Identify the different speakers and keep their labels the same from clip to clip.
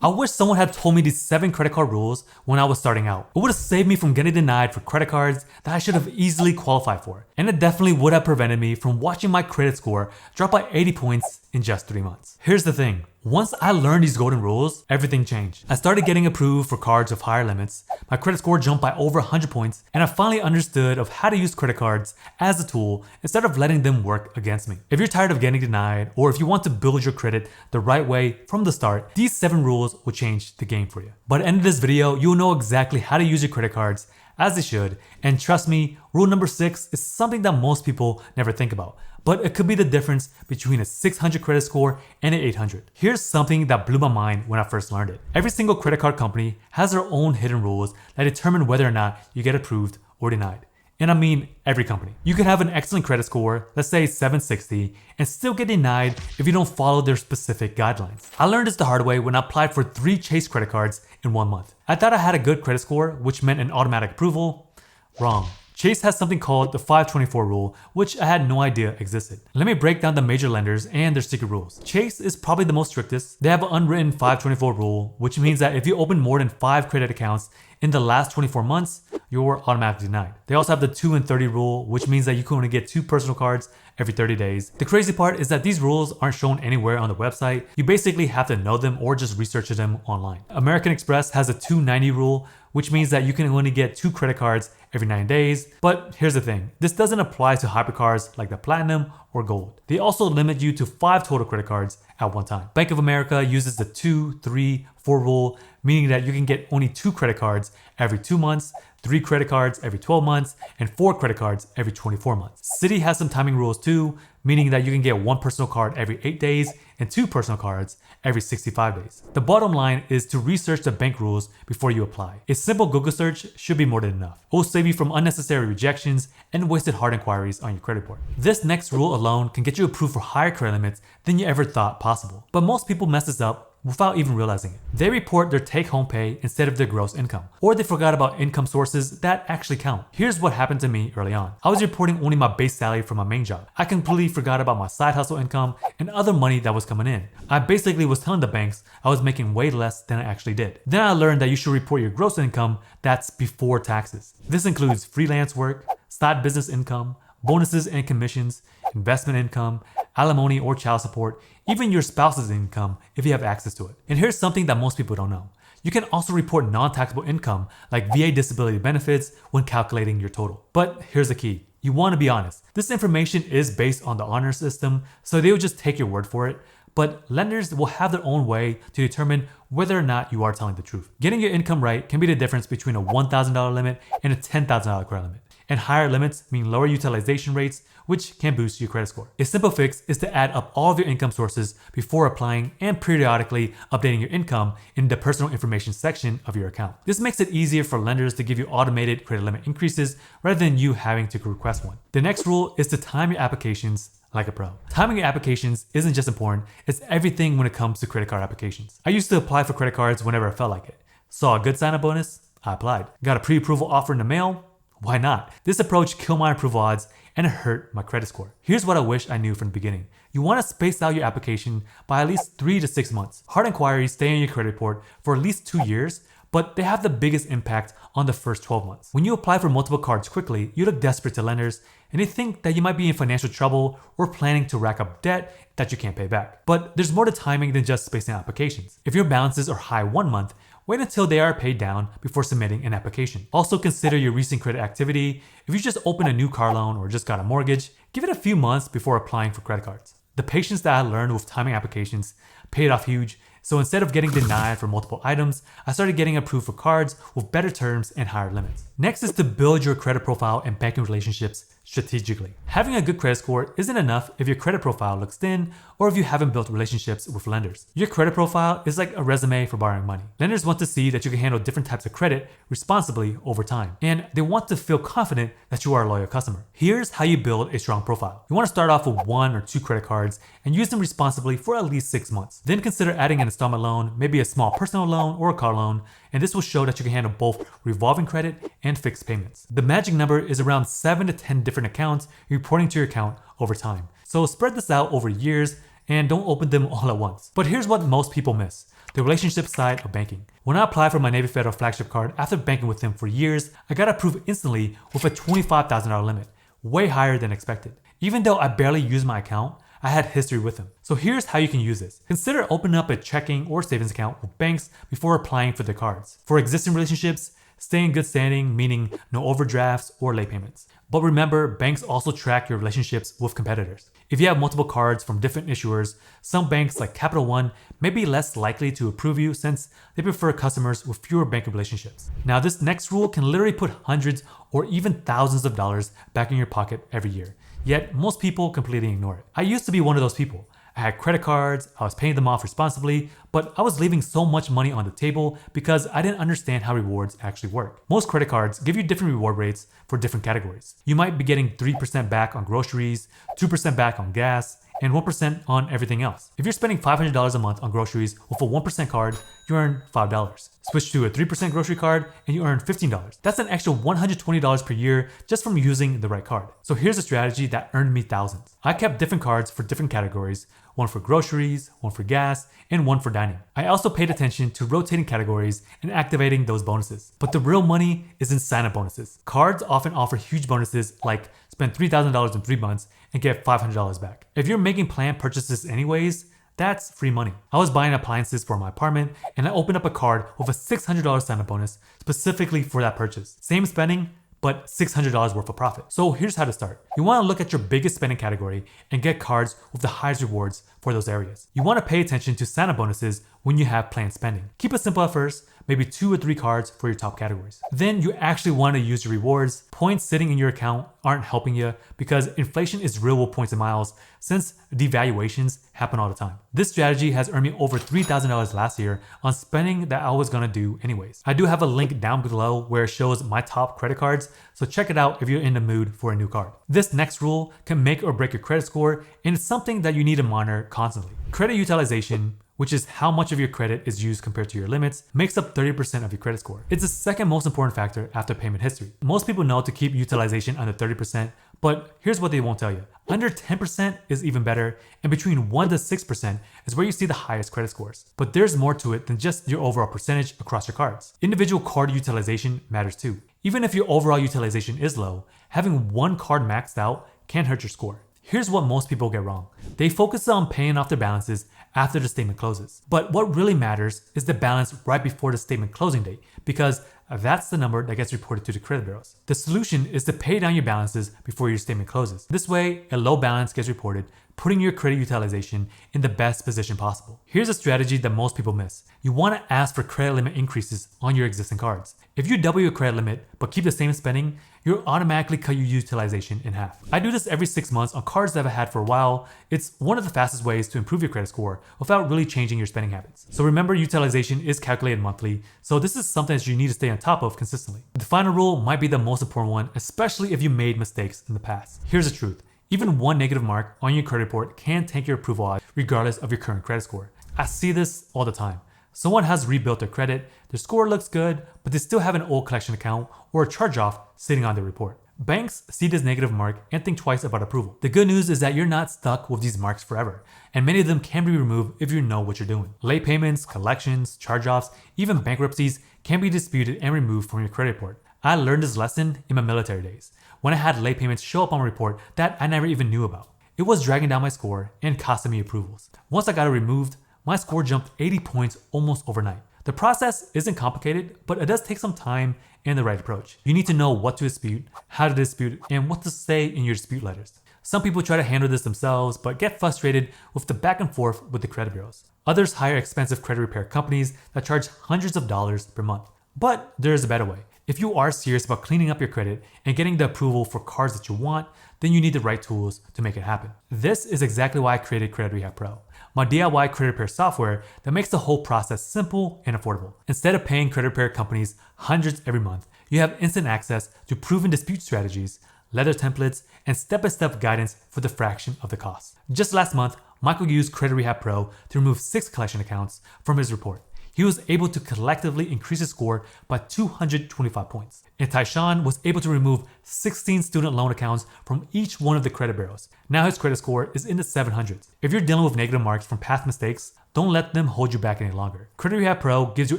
Speaker 1: I wish someone had told me these 7 credit card rules when I was starting out. It would have saved me from getting denied for credit cards that I should have easily qualified for. And it definitely would have prevented me from watching my credit score drop by 80 points in just 3 months. Here's the thing. Once I learned these golden rules, everything changed. I started getting approved for cards with higher limits, my credit score jumped by over 100 points, and I finally understood of how to use credit cards as a tool instead of letting them work against me. If you're tired of getting denied, or if you want to build your credit the right way from the start, these 7 rules will change the game for you. By the end of this video, you'll know exactly how to use your credit cards as they should, and trust me, rule number 6 is something that most people never think about, but it could be the difference between a 600 credit score and an 800. Here's something that blew my mind when I first learned it. Every single credit card company has their own hidden rules that determine whether or not you get approved or denied. And I mean every company. You could have an excellent credit score, let's say 760, and still get denied if you don't follow their specific guidelines. I learned this the hard way when I applied for 3 Chase credit cards in 1 month. I thought I had a good credit score, which meant an automatic approval. Wrong. Chase has something called the 524 rule, which I had no idea existed. Let me break down the major lenders and their secret rules. Chase is probably the most strictest. They have an unwritten 524 rule, which means that if you open more than 5 credit accounts in the last 24 months, you're automatically denied. They also have the 2 and 30 rule, which means that you can only get 2 personal cards every 30 days. The crazy part is that these rules aren't shown anywhere on the website. You basically have to know them or just research them online. American Express has a 290 rule, which means that you can only get 2 credit cards every 9 days. But here's the thing, this doesn't apply to hypercards like the Platinum or Gold. They also limit you to 5 total credit cards at one time. Bank of America uses the 2, 3, 4 rule, meaning that you can get only 2 credit cards every 2 months, 3 credit cards every 12 months, and 4 credit cards every 24 months. Citi has some timing rules too, meaning that you can get 1 personal card every 8 days and 2 personal cards every 65 days. The bottom line is to research the bank rules before you apply. A simple Google search should be more than enough. It will save you from unnecessary rejections and wasted hard inquiries on your credit report. This next rule alone can get you approved for higher credit limits than you ever thought possible. But most people mess this up without even realizing it. They report their take-home pay instead of their gross income, or they forgot about income sources that actually count. Here's what happened to me early on. I was reporting only my base salary from my main job. I completely forgot about my side hustle income and other money that was coming in. I basically was telling the banks I was making way less than I actually did. Then I learned that you should report your gross income that's before taxes. This includes freelance work, side business income, bonuses and commissions, investment income, alimony or child support, even your spouse's income if you have access to it. And here's something that most people don't know. You can also report non-taxable income like VA disability benefits when calculating your total. But here's the key. You want to be honest. This information is based on the honor system, so they will just take your word for it. But lenders will have their own way to determine whether or not you are telling the truth. Getting your income right can be the difference between a $1,000 limit and a $10,000 credit limit. And higher limits mean lower utilization rates, which can boost your credit score. A simple fix is to add up all of your income sources before applying and periodically updating your income in the personal information section of your account. This makes it easier for lenders to give you automated credit limit increases rather than you having to request one. The next rule is to time your applications like a pro. Timing your applications isn't just important, it's everything when it comes to credit card applications. I used to apply for credit cards whenever I felt like it. Saw a good sign-up bonus, I applied. Got a pre-approval offer in the mail, why not? This approach killed my approval odds and it hurt my credit score. Here's what I wish I knew from the beginning. You want to space out your application by at least 3 to 6 months. Hard inquiries stay on your credit report for at least 2 years, but they have the biggest impact on the first 12 months. When you apply for multiple cards quickly, you look desperate to lenders and they think that you might be in financial trouble or planning to rack up debt that you can't pay back. But there's more to timing than just spacing applications. If your balances are high 1 month, wait until they are paid down before submitting an application. Also consider your recent credit activity. If you just opened a new car loan or just got a mortgage, give it a few months before applying for credit cards. The patience that I learned with timing applications paid off huge. So instead of getting denied for multiple items, I started getting approved for cards with better terms and higher limits. Next is to build your credit profile and banking relationships strategically. Having a good credit score isn't enough if your credit profile looks thin or if you haven't built relationships with lenders. Your credit profile is like a resume for borrowing money. Lenders want to see that you can handle different types of credit responsibly over time, and they want to feel confident that you are a loyal customer. Here's how you build a strong profile. You want to start off with 1 or 2 credit cards and use them responsibly for at least 6 months. Then consider adding an installment loan, maybe a small personal loan or a car loan, and this will show that you can handle both revolving credit and fixed payments. The magic number is around 7 to 10 different accounts reporting to your account over time. So spread this out over years and don't open them all at once. But here's what most people miss. the relationship side of banking. When I applied for my Navy Federal flagship card after banking with them for years, I got approved instantly with a $25,000 limit, way higher than expected. Even though I barely used my account, I had history with them. So here's how you can use this. Consider opening up a checking or savings account with banks before applying for the cards. For existing relationships, stay in good standing, meaning no overdrafts or late payments. But remember, banks also track your relationships with competitors. If you have multiple cards from different issuers, some banks like Capital One may be less likely to approve you since they prefer customers with fewer banking relationships. Now, this next rule can literally put hundreds or even thousands of dollars back in your pocket every year. Yet, most people completely ignore it. I used to be one of those people. I had credit cards, I was paying them off responsibly, but I was leaving so much money on the table because I didn't understand how rewards actually work. Most credit cards give you different reward rates for different categories. You might be getting 3% back on groceries, 2% back on gas, and 1% on everything else. If you're spending $500 a month on groceries with a 1% card, you earn $5. Switch to a 3% grocery card and you earn $15. That's an extra $120 per year just from using the right card. So here's a strategy that earned me thousands. I kept different cards for different categories, one for groceries, one for gas, and one for dining. I also paid attention to rotating categories and activating those bonuses. But the real money is in sign-up bonuses. Cards often offer huge bonuses like spend $3,000 in 3 months and get $500 back. If you're making planned purchases anyways, that's free money. I was buying appliances for my apartment and I opened up a card with a $600 sign-up bonus specifically for that purchase. Same spending, but $600 worth of profit. So here's how to start. You want to look at your biggest spending category and get cards with the highest rewards for those areas. You want to pay attention to sign-up bonuses when you have planned spending. Keep it simple at first, maybe 2 or 3 cards for your top categories. Then you actually want to use your rewards. Points sitting in your account aren't helping you because inflation is real with points and miles since devaluations happen all the time. This strategy has earned me over $3,000 last year on spending that I was gonna do anyways. I do have a link down below where it shows my top credit cards, so check it out if you're in the mood for a new card. This next rule can make or break your credit score, and it's something that you need to monitor constantly. Credit utilization, which is how much of your credit is used compared to your limits, makes up 30% of your credit score. It's the second most important factor after payment history. Most people know to keep utilization under 30%, but here's what they won't tell you. Under 10% is even better, and between 1 to 6% is where you see the highest credit scores. But there's more to it than just your overall percentage across your cards. Individual card utilization matters too. Even if your overall utilization is low, having one card maxed out can hurt your score. Here's what most people get wrong. They focus on paying off their balances after the statement closes. But what really matters is the balance right before the statement closing date, because that's the number that gets reported to the credit bureaus. The solution is to pay down your balances before your statement closes. This way, a low balance gets reported, putting your credit utilization in the best position possible. Here's a strategy that most people miss. You want to ask for credit limit increases on your existing cards. If you double your credit limit but keep the same spending, you'll automatically cut your utilization in half. I do this every 6 months on cards that I've had for a while. It's one of the fastest ways to improve your credit score without really changing your spending habits. So remember, utilization is calculated monthly, so this is something that you need to stay on top of consistently. The final rule might be the most important one, especially if you made mistakes in the past. Here's the truth. Even one negative mark on your credit report can tank your approval odds regardless of your current credit score. I see this all the time. Someone has rebuilt their credit, their score looks good, but they still have an old collection account or a charge-off sitting on their report. Banks see this negative mark and think twice about approval. The good news is that you're not stuck with these marks forever, and many of them can be removed if you know what you're doing. Late payments, collections, charge-offs, even bankruptcies can be disputed and removed from your credit report. I learned this lesson in my military days, when I had late payments show up on my report that I never even knew about. It was dragging down my score and costing me approvals. Once I got it removed, my score jumped 80 points almost overnight. The process isn't complicated, but it does take some time and the right approach. You need to know what to dispute, how to dispute, and what to say in your dispute letters. Some people try to handle this themselves, but get frustrated with the back and forth with the credit bureaus. Others hire expensive credit repair companies that charge hundreds of dollars per month. But there is a better way. If you are serious about cleaning up your credit and getting the approval for cards that you want, then you need the right tools to make it happen. This is exactly why I created Credit Rehab Pro, my DIY credit repair software that makes the whole process simple and affordable. Instead of paying credit repair companies hundreds every month, you have instant access to proven dispute strategies, letter templates, and step-by-step guidance for the fraction of the cost. Just last month, Michael used Credit Rehab Pro to remove 6 collection accounts from his report. He was able to collectively increase his score by 225 points. And Tyshawn was able to remove 16 student loan accounts from each one of the credit bureaus. Now his credit score is in the 700s. If you're dealing with negative marks from past mistakes, Don't let them hold you back any longer. Credit Rehab Pro gives you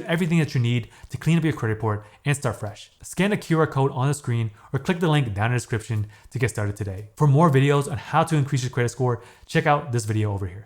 Speaker 1: everything that you need to clean up your credit report and start fresh. Scan the QR code on the screen or click the link down in the description to get started today. For more videos on how to increase your credit score, check out this video over here.